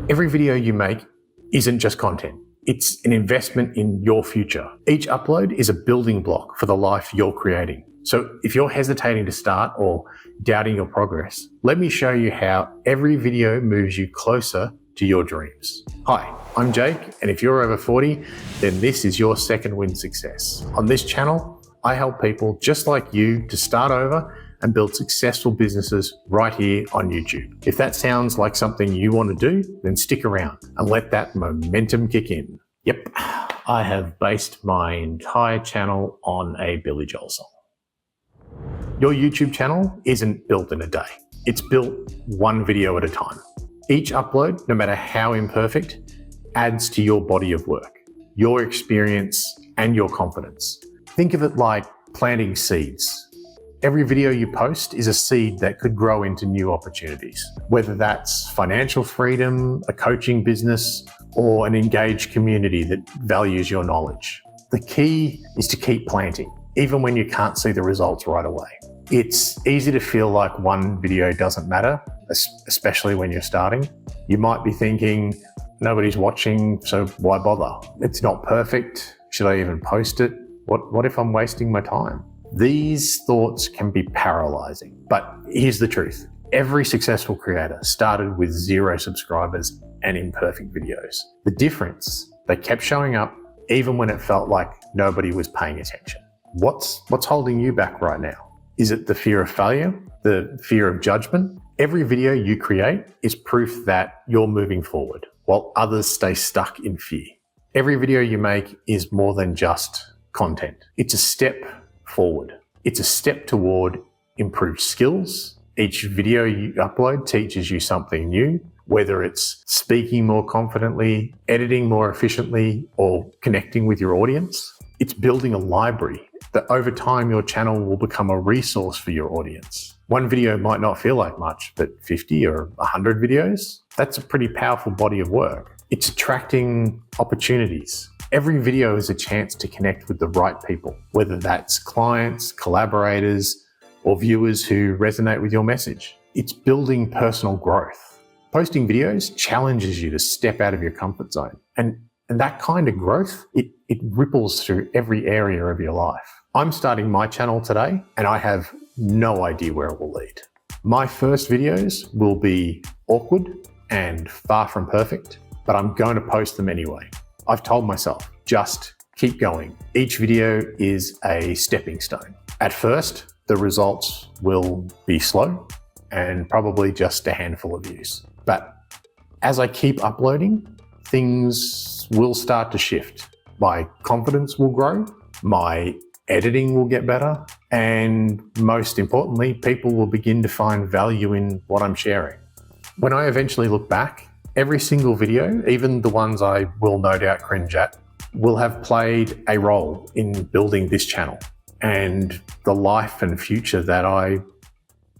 Every video you make isn't just content. It's an investment in your future. Each upload is a building block for the life you're creating. So if you're hesitating to start or doubting your progress, let me show you how every video moves you closer to your dreams. Hi, I'm Jake, and if you're over 40, then this is your second win success. On this channel, I help people just like you to start over and build successful businesses right here on YouTube. If that sounds like something you want to do, then stick around and let that momentum kick in. Yep, I have based my entire channel on a Billy Joel song. Your YouTube channel isn't built in a day. It's built one video at a time. Each upload, no matter how imperfect, adds to your body of work, your experience, and your confidence. Think of it like planting seeds. Every video you post is a seed that could grow into new opportunities, whether that's financial freedom, a coaching business, or an engaged community that values your knowledge. The key is to keep planting, even when you can't see the results right away. It's easy to feel like one video doesn't matter, especially when you're starting. You might be thinking, nobody's watching, so why bother? It's not perfect. Should I even post it? What if I'm wasting my time? These thoughts can be paralyzing, but here's the truth. Every successful creator started with 0 subscribers and imperfect videos. The difference, they kept showing up even when it felt like nobody was paying attention. What's holding you back right now? Is it the fear of failure? The fear of judgment? Every video you create is proof that you're moving forward, while others stay stuck in fear. Every video you make is more than just content. It's a step forward. It's a step toward improved skills. Each video you upload teaches you something new, whether it's speaking more confidently, editing more efficiently, or connecting with your audience. It's building a library that over time your channel will become a resource for your audience. One video might not feel like much, but 50 or 100 videos, that's a pretty powerful body of work. It's attracting opportunities. Every video is a chance to connect with the right people, whether that's clients, collaborators, or viewers who resonate with your message. It's building personal growth. Posting videos challenges you to step out of your comfort zone. And that kind of growth, it ripples through every area of your life. I'm starting my channel today, and I have no idea where it will lead. My first videos will be awkward and far from perfect, but I'm going to post them anyway. I've told myself, just keep going. Each video is a stepping stone. At first, the results will be slow and probably just a handful of views. But as I keep uploading, things will start to shift. My confidence will grow, my editing will get better, and most importantly, people will begin to find value in what I'm sharing. When I eventually look back, every single video, even the ones I will no doubt cringe at, will have played a role in building this channel and the life and future that I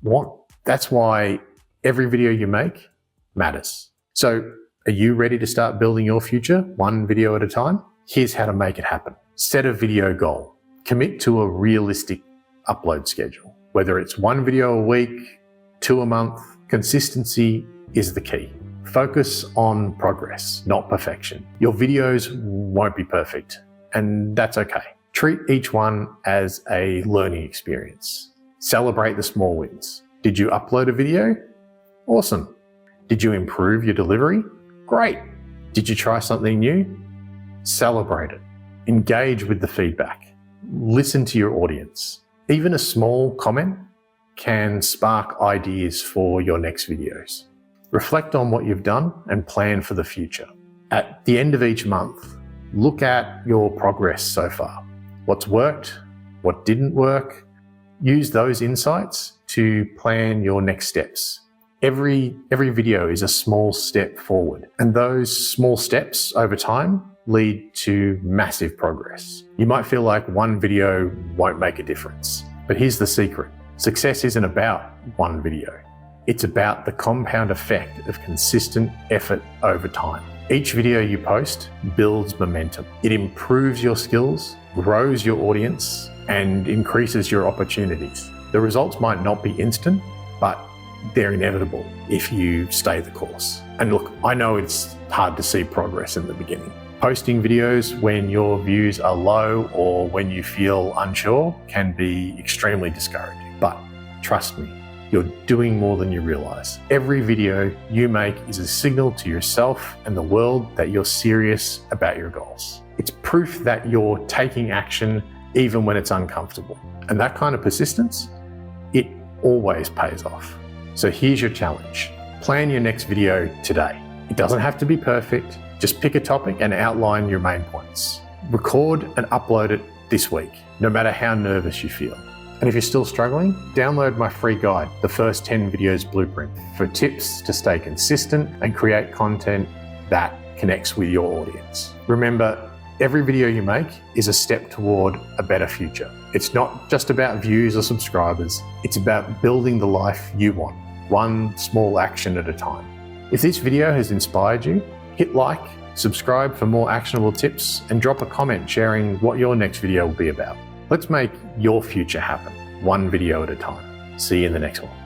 want. That's why every video you make matters. So are you ready to start building your future one video at a time? Here's how to make it happen. Set a video goal. Commit to a realistic upload schedule. Whether it's 1 video a week, 2 a month, consistency is the key. Focus on progress, not perfection. Your videos won't be perfect, and that's okay. Treat each one as a learning experience. Celebrate the small wins. Did you upload a video? Awesome. Did you improve your delivery? Great. Did you try something new? Celebrate it. Engage with the feedback. Listen to your audience. Even a small comment can spark ideas for your next videos. Reflect on what you've done and plan for the future. At the end of each month, look at your progress so far. What's worked? What didn't work? Use those insights to plan your next steps. Every video is a small step forward, and those small steps over time lead to massive progress. You might feel like one video won't make a difference, but here's the secret. Success isn't about one video. It's about the compound effect of consistent effort over time. Each video you post builds momentum. It improves your skills, grows your audience, and increases your opportunities. The results might not be instant, but they're inevitable if you stay the course. And look, I know it's hard to see progress in the beginning. Posting videos when your views are low or when you feel unsure can be extremely discouraging. But trust me, you're doing more than you realize. Every video you make is a signal to yourself and the world that you're serious about your goals. It's proof that you're taking action even when it's uncomfortable. And that kind of persistence, it always pays off. So here's your challenge. Plan your next video today. It doesn't have to be perfect. Just pick a topic and outline your main points. Record and upload it this week, no matter how nervous you feel. And if you're still struggling, download my free guide, The First 10 Videos Blueprint, for tips to stay consistent and create content that connects with your audience. Remember, every video you make is a step toward a better future. It's not just about views or subscribers. It's about building the life you want, one small action at a time. If this video has inspired you, hit like, subscribe for more actionable tips, and drop a comment sharing what your next video will be about. Let's make your future happen, one video at a time. See you in the next one.